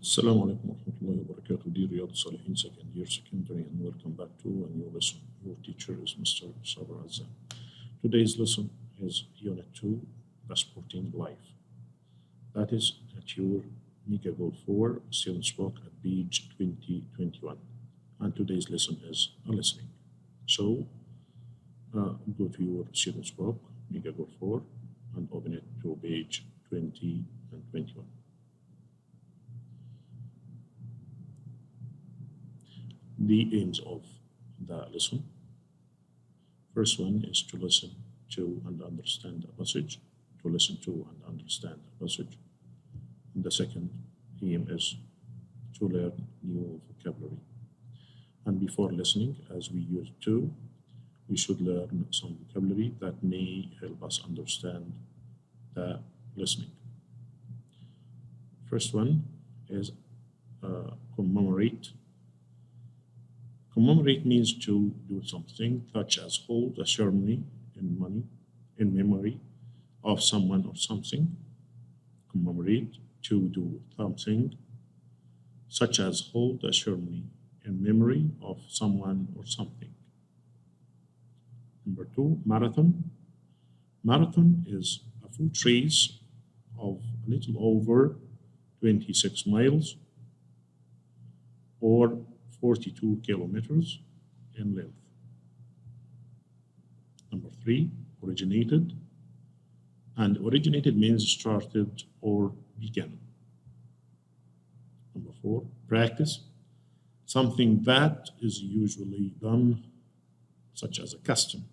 Assalamu alaikum warahmatullahi wabarakatuh. Dear Riyadh Salihin, second year secondary, and welcome back to a new lesson. Your teacher is Mr. Sabr Azza. Today's lesson is Unit 2, the Sporting Life. That is at your Mega Goal 4 students book at page 2021. And today's lesson is a listening. So go to your students book, Mega Goal 4, and open it to page 20 and 21. The aims of the lesson. First one is to listen to and understand a passage, to listen to and understand a passage. And the second aim is to learn new vocabulary. And before listening, as we used to, we should learn some vocabulary that may help us understand the listening. First one is commemorate. Commemorate means to do something such as hold a ceremony in memory of someone or something. Commemorate, to do something such as hold a ceremony in memory of someone or something. Number 2, marathon. Marathon is a foot race of a little over 26 miles or 42 kilometers in length. Number 3, originated. And originated means started or began. Number 4, practice. Something that is usually done, such as a custom.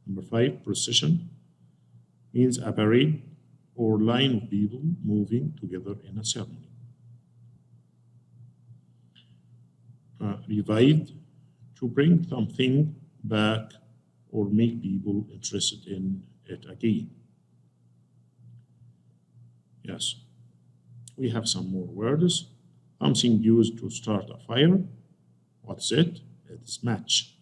Number 5, procession means a parade or line of people moving together in a ceremony. Revived, to bring something back or make people interested in it again. Yes, we have some more words. Something used to start a fire. What's it? It's match.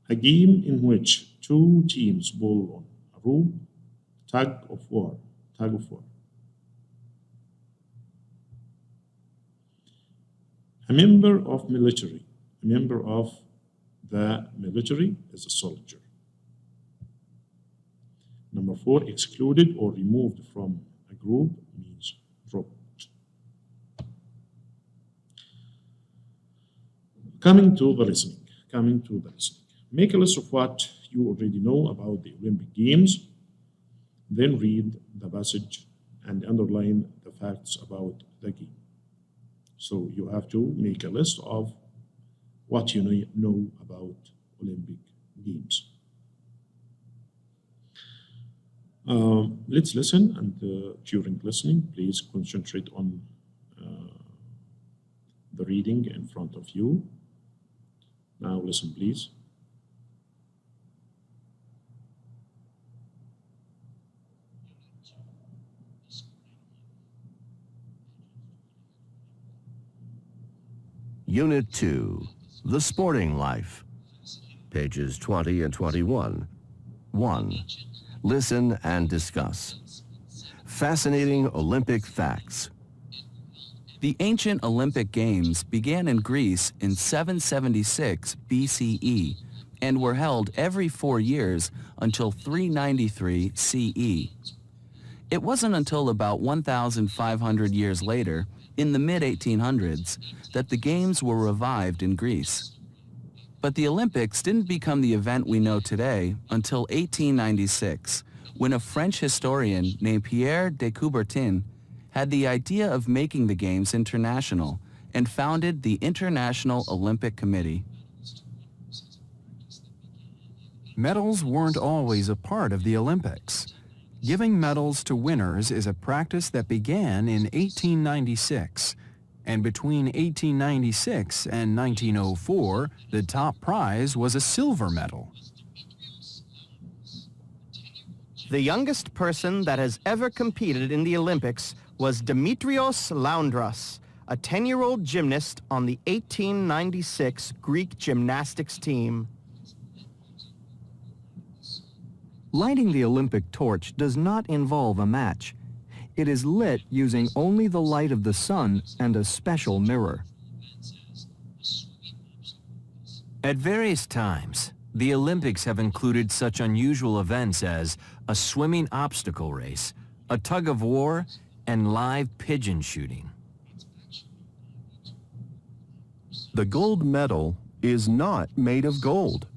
A game in which two teams pull on a rope, tug of war. A member of military. A member of the military is a soldier. Number 4, excluded or removed from a group means dropped. Coming to the listening. Make a list of what you already know about the Olympic Games. Then read the passage and underline the facts about the game. So you have to make a list of what you know about Olympic Games. Let's listen, and during listening, please concentrate on the reading in front of you. Now listen, please. Unit 2, The Sporting Life, pages 20 and 21. 1. Listen and discuss. Fascinating Olympic facts. The ancient Olympic Games began in Greece in 776 BCE and were held every 4 years until 393 CE. It wasn't until about 1,500 years later, in the mid-1800s, that the Games were revived in Greece. But the Olympics didn't become the event we know today until 1896, when a French historian named Pierre de Coubertin had the idea of making the Games international and founded the International Olympic Committee. Medals weren't always a part of the Olympics. Giving medals to winners is a practice that began in 1896, and between 1896 and 1904, the top prize was a silver medal. The youngest person that has ever competed in the Olympics was Dimitrios Laundras, a 10-year-old gymnast on the 1896 Greek gymnastics team. Lighting the Olympic torch does not involve a match. It is lit using only the light of the sun and a special mirror. At various times, the Olympics have included such unusual events as a swimming obstacle race, a tug of war, and live pigeon shooting. The gold medal is not made of gold.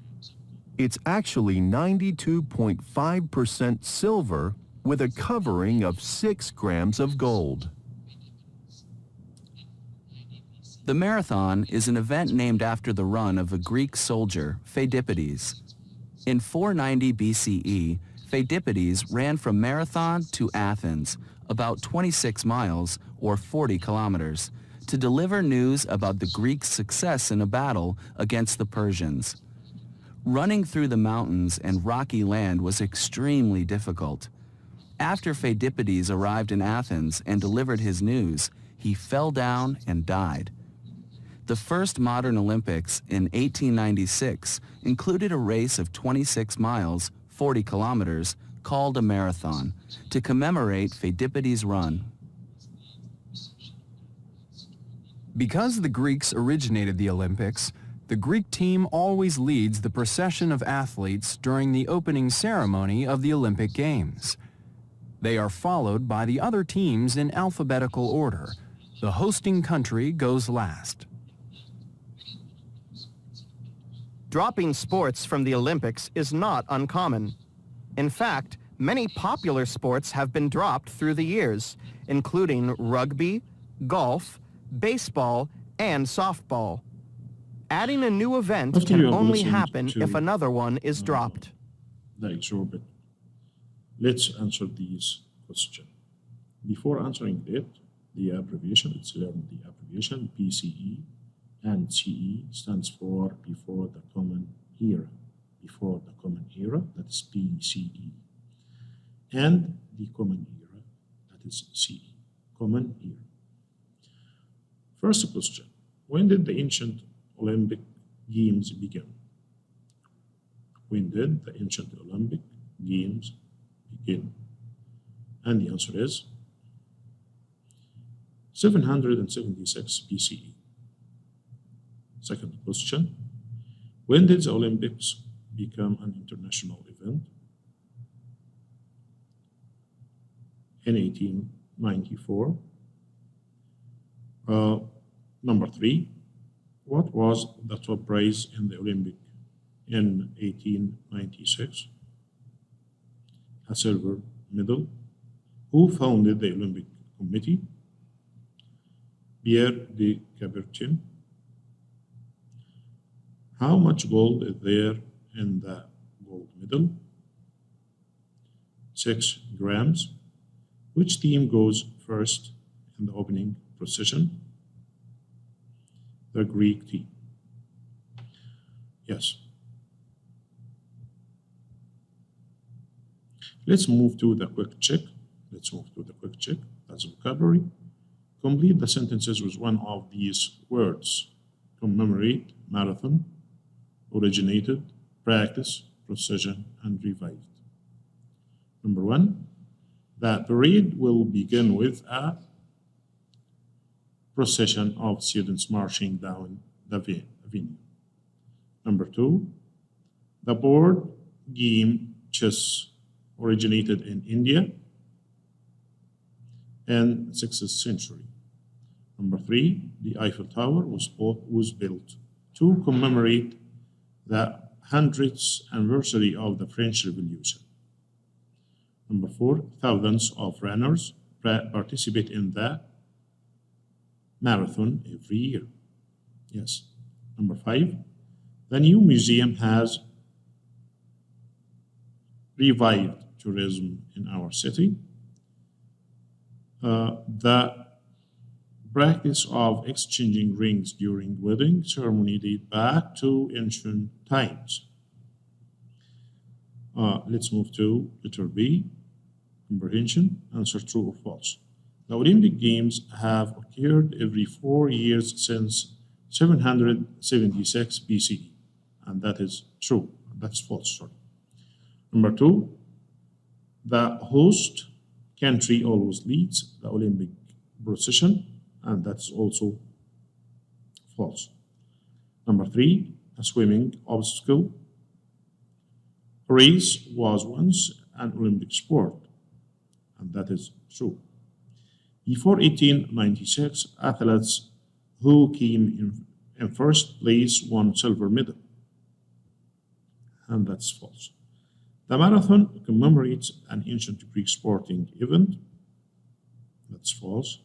It's actually 92.5% silver with a covering of 6 grams of gold. The marathon is an event named after the run of a Greek soldier, Pheidippides. In 490 BCE, Pheidippides ran from Marathon to Athens, about 26 miles or 40 kilometers, to deliver news about the Greeks' success in a battle against the Persians. Running through the mountains and rocky land was extremely difficult. After Pheidippides arrived in Athens and delivered his news, he fell down and died. The first modern Olympics in 1896 included a race of 26 miles, 40 kilometers, called a marathon, to commemorate Pheidippides' run. Because the Greeks originated the Olympics, the Greek team always leads the procession of athletes during the opening ceremony of the Olympic Games. They are followed by the other teams in alphabetical order. The hosting country goes last. Dropping sports from the Olympics is not uncommon. In fact, many popular sports have been dropped through the years, including rugby, golf, baseball, and softball. Adding a new event can only happen if another one is dropped. The exhibit. Let's answer these questions. Before answering it, the abbreviation, let's learn the abbreviation BCE and CE stands for before the common era. Before the common era, that is BCE. And the common era, that is CE. Common era. First question, when did the ancient Olympic Games begin? When did the ancient Olympic Games begin? And the answer is 776 BCE. Second question, when did the Olympics become an international event? In 1894. Number 3, what was the top prize in the Olympic in 1896? A silver medal. Who founded the Olympic Committee? Pierre de Coubertin. How much gold is there in the gold medal? 6 grams. Which team goes first in the opening procession? The Greek team. Yes. Let's move to the quick check. That's vocabulary. Complete the sentences with one of these words. Commemorate, marathon, originated, practice, procession, and revived. Number 1, the parade will begin with a procession of students marching down the avenue. Number 2, the board game chess originated in India in 6th century. Number 3, the Eiffel Tower was built to commemorate the 100th anniversary of the French Revolution. Number 4, thousands of runners participate in the marathon every year. Yes. Number 5, the new museum has revived tourism in our city. The practice of exchanging rings during wedding ceremony date back to ancient times. Let's move to letter B, comprehension. Answer true or false. The Olympic Games have occurred every 4 years since 776 BCE, and that is true. That's false, sorry. Number 2, The host country always leads the Olympic procession, and that's also false. Number 3, a swimming obstacle race was once an Olympic sport, and that is true. Before 1896, athletes who came in first place won silver medal, and that's false. The marathon commemorates an ancient Greek sporting event, that's false.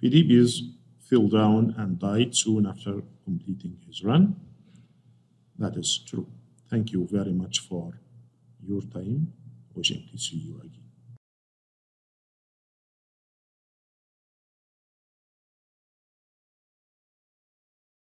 Philippides fell down and died soon after completing his run, that is true. Thank you very much for your time. Wishing to see you again.